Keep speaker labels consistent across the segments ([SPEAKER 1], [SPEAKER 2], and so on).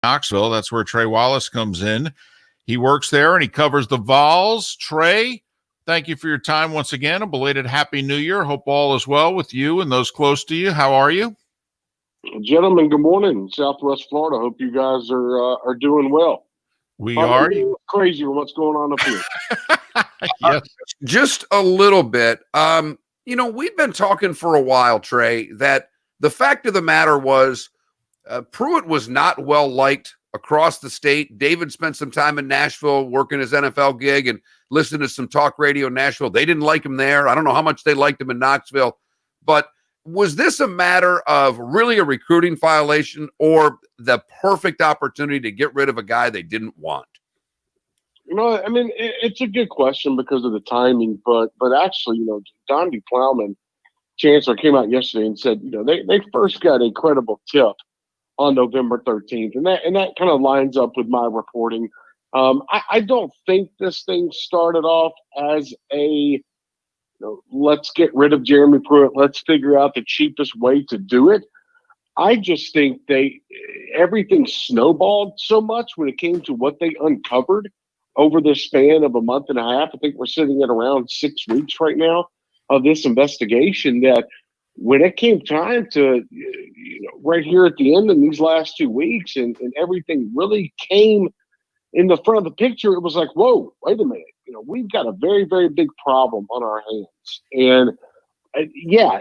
[SPEAKER 1] Knoxville. That's where Trey Wallace comes in. He works there and he covers the Vols. Trey, thank you for your time once again. A belated Happy New Year. Hope all is well with you and those close to you. How are you?
[SPEAKER 2] Gentlemen, good morning. Southwest Florida. Hope you guys are doing well.
[SPEAKER 1] We are.
[SPEAKER 2] Crazy with what's going on up here.
[SPEAKER 1] Yes.
[SPEAKER 3] Just a little bit. We've been talking for a while, Trey, that the fact of the matter was Pruitt was not well liked across the state. David spent some time in Nashville working his NFL gig and listening to some talk radio in Nashville. They didn't like him there. I don't know how much they liked him in Knoxville. But was this a matter of really a recruiting violation or the perfect opportunity to get rid of a guy they didn't want?
[SPEAKER 2] It's a good question because of the timing, but actually, Donnie Plowman, Chancellor, came out yesterday and said, they first got a credible tip on November 13th, and that kind of lines up with my reporting. I don't think this thing started off as a let's get rid of Jeremy Pruitt, let's figure out the cheapest way to do it. I just think everything snowballed so much when it came to what they uncovered over the span of a month and a half. I think we're sitting at around 6 weeks right now of this investigation, that when it came time to, right here at the end in these last 2 weeks and everything really came in the front of the picture, it was like, whoa, wait a minute. We've got a very, very big problem on our hands. And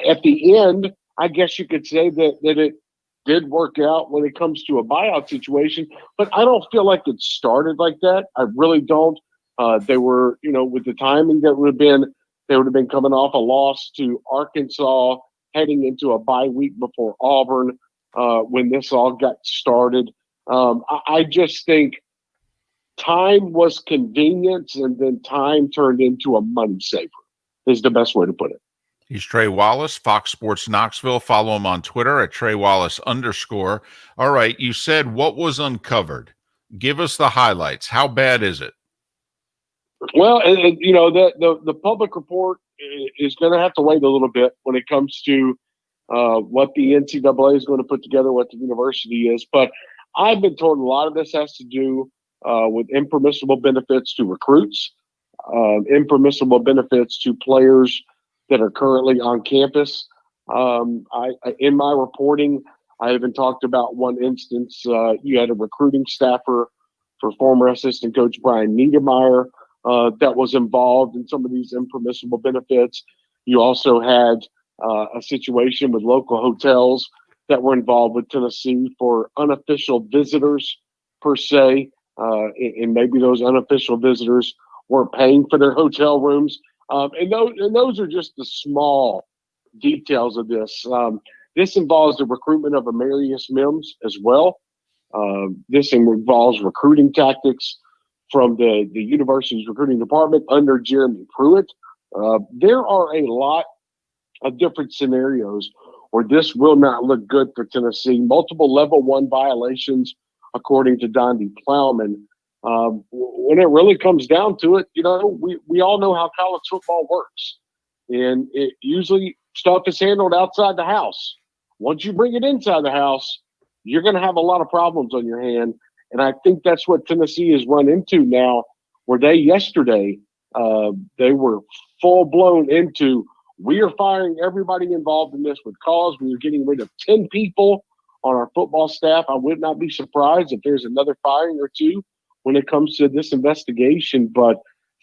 [SPEAKER 2] at the end, I guess you could say that it did work out when it comes to a buyout situation, but I don't feel like it started like that. I really don't. They were, with the timing that they would have been coming off a loss to Arkansas, heading into a bye week before Auburn when this all got started. I just think time was convenience, and then time turned into a money saver is the best way to put it.
[SPEAKER 1] He's Trey Wallace, Fox Sports Knoxville. Follow him on Twitter at @TreyWallace_. All right, you said what was uncovered. Give us the highlights. How bad is it?
[SPEAKER 2] Well, the public report is going to have to wait a little bit when it comes to what the NCAA is going to put together, what the university is. But I've been told a lot of this has to do with impermissible benefits to recruits, impermissible benefits to players that are currently on campus. In my reporting, I even talked about one instance. You had a recruiting staffer for former assistant coach Brian Niedermeyer that was involved in some of these impermissible benefits. You also had a situation with local hotels that were involved with Tennessee for unofficial visitors per se, and maybe those unofficial visitors weren't paying for their hotel rooms. And those are just the small details of this. This involves the recruitment of Amarius Mims as well. This involves recruiting tactics from the university's recruiting department under Jeremy Pruitt. There are a lot of different scenarios where this will not look good for Tennessee. Multiple level 1 violations, according to Donnie Plowman. When it really comes down to it, we all know how college football works. And it usually stuff is handled outside the house. Once you bring it inside the house, you're going to have a lot of problems on your hand. And I think that's what Tennessee has run into now, where yesterday, they were full blown into, we are firing everybody involved in this with cause. We are getting rid of 10 people on our football staff. I would not be surprised if there's another firing or two when it comes to this investigation, but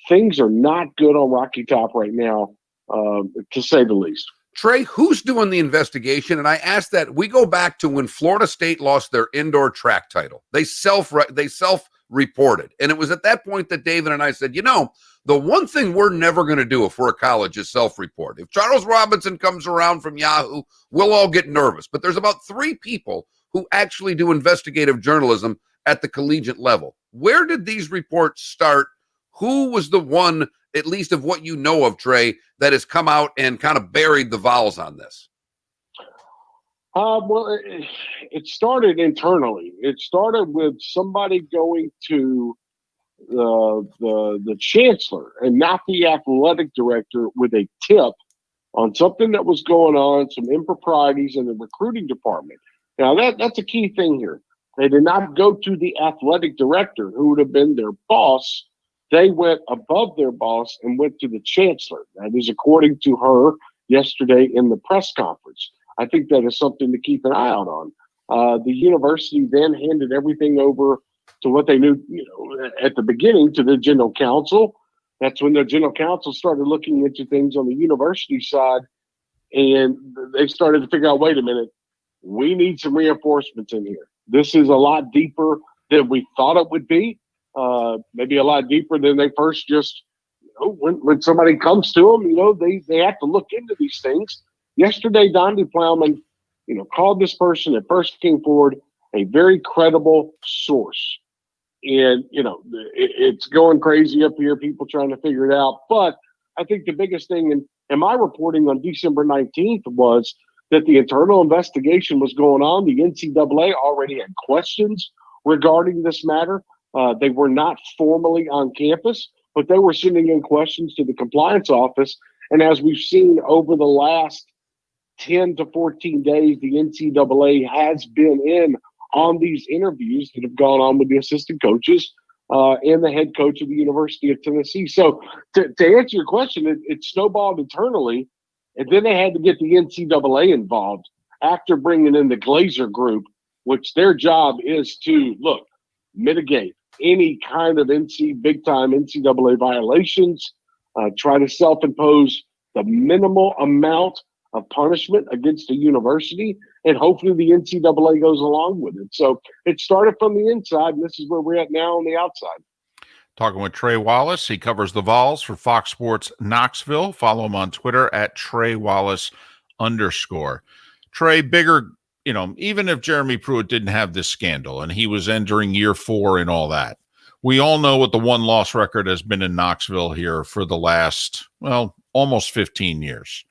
[SPEAKER 2] things are not good on Rocky Top right now, to say the least.
[SPEAKER 3] Trey, who's doing the investigation? And I asked that. We go back to when Florida State lost their indoor track title. They self-reported. And it was at that point that David and I said, the one thing we're never going to do if we're a college is self-report. If Charles Robinson comes around from Yahoo, we'll all get nervous. But there's about 3 people who actually do investigative journalism at the collegiate level. Where did these reports start? Who was the one, at least of what you know of, Trey, that has come out and kind of buried the Vols on this?
[SPEAKER 2] Well, it started internally. It started with somebody going to the chancellor and not the athletic director with a tip on something that was going on, some improprieties in the recruiting department. Now, that's a key thing here. They did not go to the athletic director, who would have been their boss. They went above their boss and went to the chancellor. That is according to her yesterday in the press conference. I think that is something to keep an eye out on. The university then handed everything over to what they knew, at the beginning, to the general counsel. That's when the general counsel started looking into things on the university side, and they started to figure out, wait a minute, we need some reinforcements in here. This is a lot deeper than we thought it would be. Maybe a lot deeper than they first just, when somebody comes to them, they have to look into these things. Yesterday, Donnie Plowman, called this person that first came forward a very credible source. And, it's going crazy up here, people trying to figure it out. But I think the biggest thing in my reporting on December 19th was that the internal investigation was going on. The NCAA already had questions regarding this matter. They were not formally on campus, but they were sending in questions to the compliance office. And as we've seen over the last 10 to 14 days, the NCAA has been in on these interviews that have gone on with the assistant coaches and the head coach of the University of Tennessee. So to answer your question, it snowballed internally, and then they had to get the NCAA involved after bringing in the Glazer group, which their job is to, mitigate any kind of big-time NCAA violations, try to self-impose the minimal amount of punishment against the university, and hopefully the NCAA goes along with it. So it started from the inside, and this is where we're at now on the outside.
[SPEAKER 1] Talking with Trey Wallace. He covers the Vols for Fox Sports Knoxville. Follow him on Twitter at TreyWallace_. Trey, bigger, even if Jeremy Pruitt didn't have this scandal and he was entering year 4 and all that, we all know what the one-loss record has been in Knoxville here for the last, almost 15 years.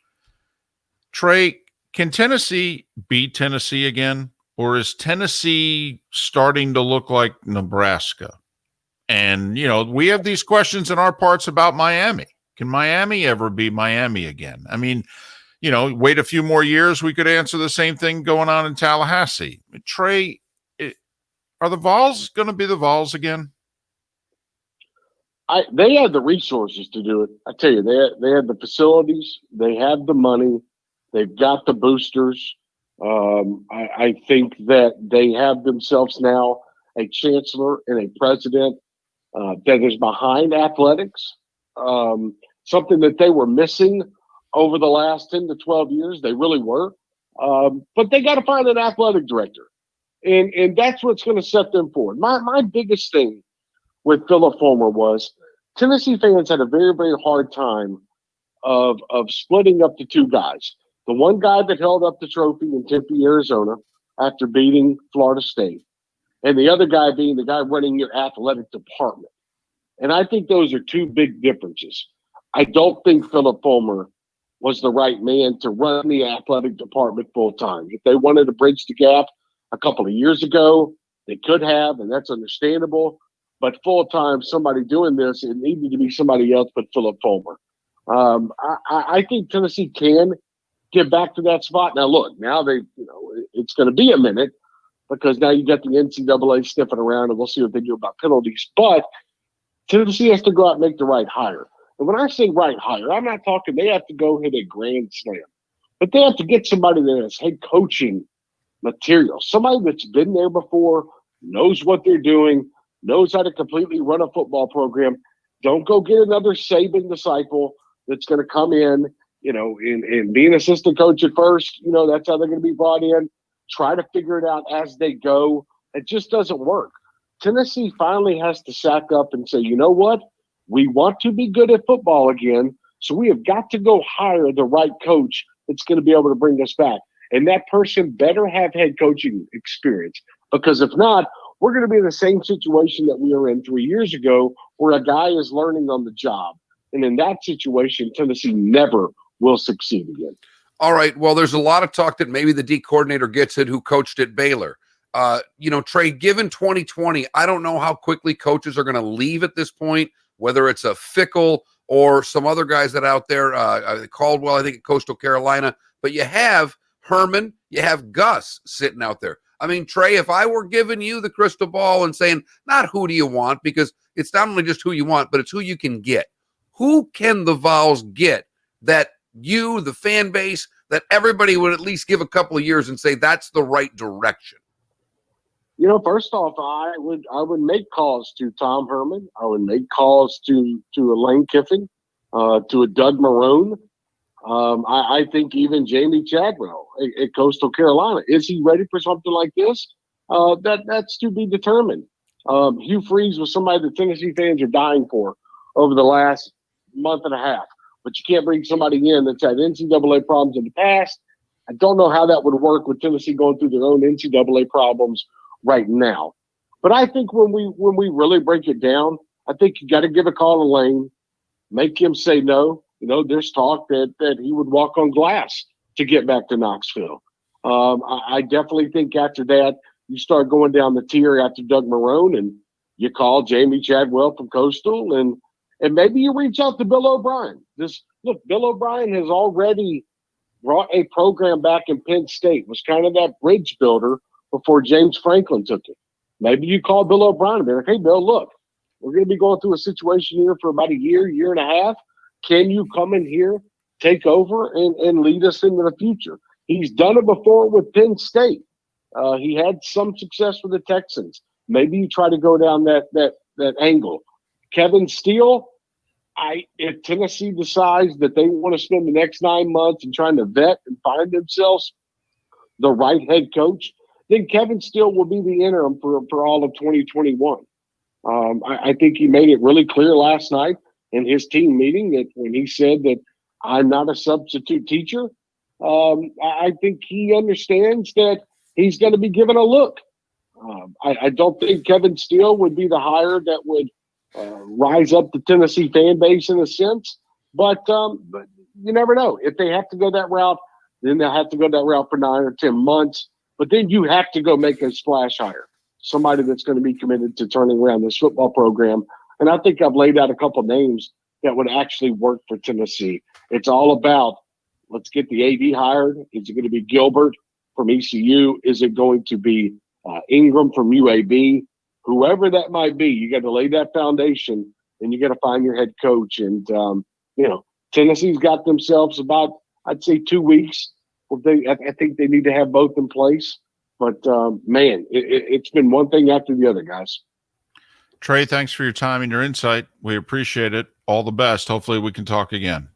[SPEAKER 1] Trey, can Tennessee beat Tennessee again? Or is Tennessee starting to look like Nebraska? And, we have these questions in our parts about Miami. Can Miami ever be Miami again? I mean, wait a few more years, we could answer the same thing going on in Tallahassee. Trey, are the Vols going to be the Vols again?
[SPEAKER 2] They have the resources to do it. I tell you, they have the facilities. They have the money. They've got the boosters. I think that they have themselves now a chancellor and a president that is behind athletics, something that they were missing over the last 10 to 12 years. They really were. But they got to find an athletic director. And that's what's going to set them forward. My biggest thing with Philip Fulmer was Tennessee fans had a very, very hard time of splitting up the two guys. The one guy that held up the trophy in Tempe, Arizona, after beating Florida State, and the other guy being the guy running your athletic department. And I think those are two big differences. I don't think Philip Fulmer was the right man to run the athletic department full time. If they wanted to bridge the gap a couple of years ago, they could have, and that's understandable. But full time, somebody doing this, it needed to be somebody else but Philip Fulmer. I think Tennessee can get back to that spot. Now, look, now it's going to be a minute because now you got the NCAA sniffing around, and we'll see what they do about penalties. But Tennessee has to go out and make the right hire. And when I say right hire, I'm not talking they have to go hit a grand slam, but they have to get somebody that has head coaching material, somebody that's been there before, knows what they're doing, knows how to completely run a football program. Don't go get another Saban disciple that's going to come in, and be an assistant coach at first. That's how they're going to be brought in. Try to figure it out as they go. It just doesn't work. Tennessee finally has to sack up and say, you know what? We want to be good at football again, so we have got to go hire the right coach that's going to be able to bring us back. And that person better have head coaching experience, because if not, we're going to be in the same situation that we were in 3 years ago, where a guy is learning on the job. And in that situation, Tennessee never will succeed again.
[SPEAKER 3] All right. Well, there's a lot of talk that maybe the D coordinator gets it who coached at Baylor. Trey, given 2020, I don't know how quickly coaches are going to leave at this point, whether it's a Fickle or some other guys that out there, Caldwell, I think at Coastal Carolina, but you have Herman, you have Gus sitting out there. I mean, Trey, if I were giving you the crystal ball and saying, not who do you want, because it's not only just who you want, but it's who you can get. Who can the Vols get that you, the fan base, that everybody would at least give a couple of years and say that's the right direction?
[SPEAKER 2] First off, I would make calls to Tom Herman. I would make calls to a Lane Kiffin, to a Doug Marrone. I think even Jamie Chadwell at Coastal Carolina. Is he ready for something like this? That's to be determined. Hugh Freeze was somebody that Tennessee fans are dying for over the last month and a half. But you can't bring somebody in that's had NCAA problems in the past. I don't know how that would work with Tennessee going through their own NCAA problems right now. But I think when we really break it down, I think you got to give a call to Lane, make him say no. There's talk that he would walk on glass to get back to Knoxville. I definitely think after that, you start going down the tier after Doug Marrone, and you call Jamie Chadwell from Coastal, and maybe you reach out to Bill O'Brien. Bill O'Brien has already brought a program back in Penn State, was kind of that bridge builder before James Franklin took it. Maybe you call Bill O'Brien and be like, hey, Bill, look, we're going to be going through a situation here for about a year and a half. Can you come in here, take over, and lead us into the future? He's done it before with Penn State. He had some success with the Texans. Maybe you try to go down that angle. Kevin Steele, if Tennessee decides that they want to spend the next 9 months and trying to vet and find themselves the right head coach, then Kevin Steele will be the interim for all of 2021. I think he made it really clear last night in his team meeting that when he said that I'm not a substitute teacher, I think he understands that he's going to be given a look. I don't think Kevin Steele would be the hire that would rise up the Tennessee fan base in a sense, but you never know. If they have to go that route, then they'll have to go that route for 9 or 10 months. But then you have to go make a splash hire, somebody that's going to be committed to turning around this football program. And I think I've laid out a couple names that would actually work for Tennessee. It's all about, let's get the AD hired. Is it going to be Gilbert from ECU? Is it going to be Ingram from UAB? Whoever that might be, you got to lay that foundation, and you got to find your head coach. And, Tennessee's got themselves about, I'd say, 2 weeks. I think they need to have both in place. But, man, it's been one thing after the other, guys.
[SPEAKER 1] Trey, thanks for your time and your insight. We appreciate it. All the best. Hopefully we can talk again.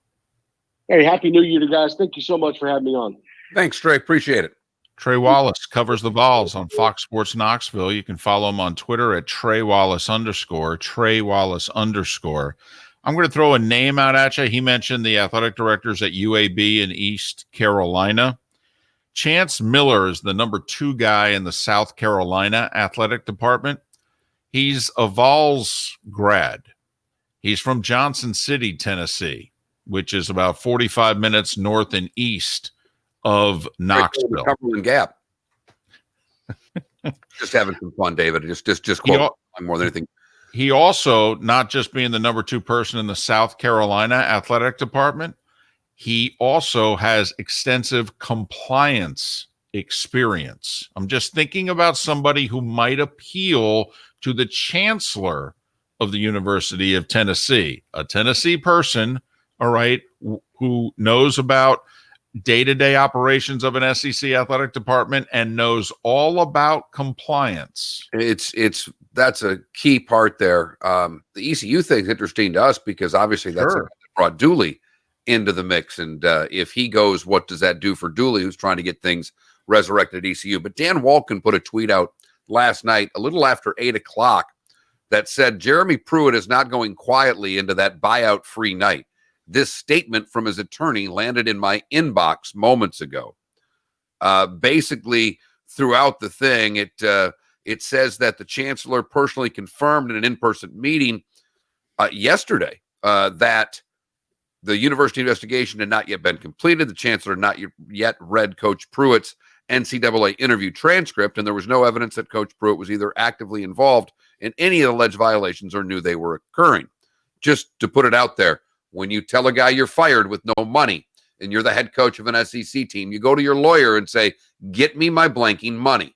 [SPEAKER 2] Hey, Happy New Year to guys. Thank you so much for having me on.
[SPEAKER 3] Thanks, Trey. Appreciate it.
[SPEAKER 1] Trey Wallace covers the Vols on Fox Sports Knoxville. You can follow him on Twitter at Trey Wallace _. Trey Wallace _ I'm going to throw a name out at you. He mentioned the athletic directors at UAB in East Carolina. Chance Miller is the number 2 guy in the South Carolina athletic department. He's a Vols grad. He's from Johnson City, Tennessee, which is about 45 minutes north and east of Knoxville.
[SPEAKER 3] Cumberland Gap. Just having some fun, David. Just quote more than anything.
[SPEAKER 1] He also, not just being the number 2 person in the South Carolina athletic department, he also has extensive compliance experience. I'm just thinking about somebody who might appeal to the chancellor of the University of Tennessee, a Tennessee person, all right, who knows about day-to-day operations of an SEC athletic department and knows all about compliance.
[SPEAKER 3] That's a key part there. The ECU thing's interesting to us because obviously that's brought Dooley into the mix. And if he goes, what does that do for Dooley, who's trying to get things resurrected at ECU? But Dan Walken put a tweet out last night, a little after 8 o'clock, that said Jeremy Pruitt is not going quietly into that buyout-free night. This statement from his attorney landed in my inbox moments ago. Basically, throughout the thing, it says that the chancellor personally confirmed in an in-person meeting yesterday that the university investigation had not yet been completed. The chancellor had not yet read Coach Pruitt's NCAA interview transcript, and there was no evidence that Coach Pruitt was either actively involved in any of the alleged violations or knew they were occurring. Just to put it out there, when you tell a guy you're fired with no money and you're the head coach of an SEC team, you go to your lawyer and say, get me my blanking money.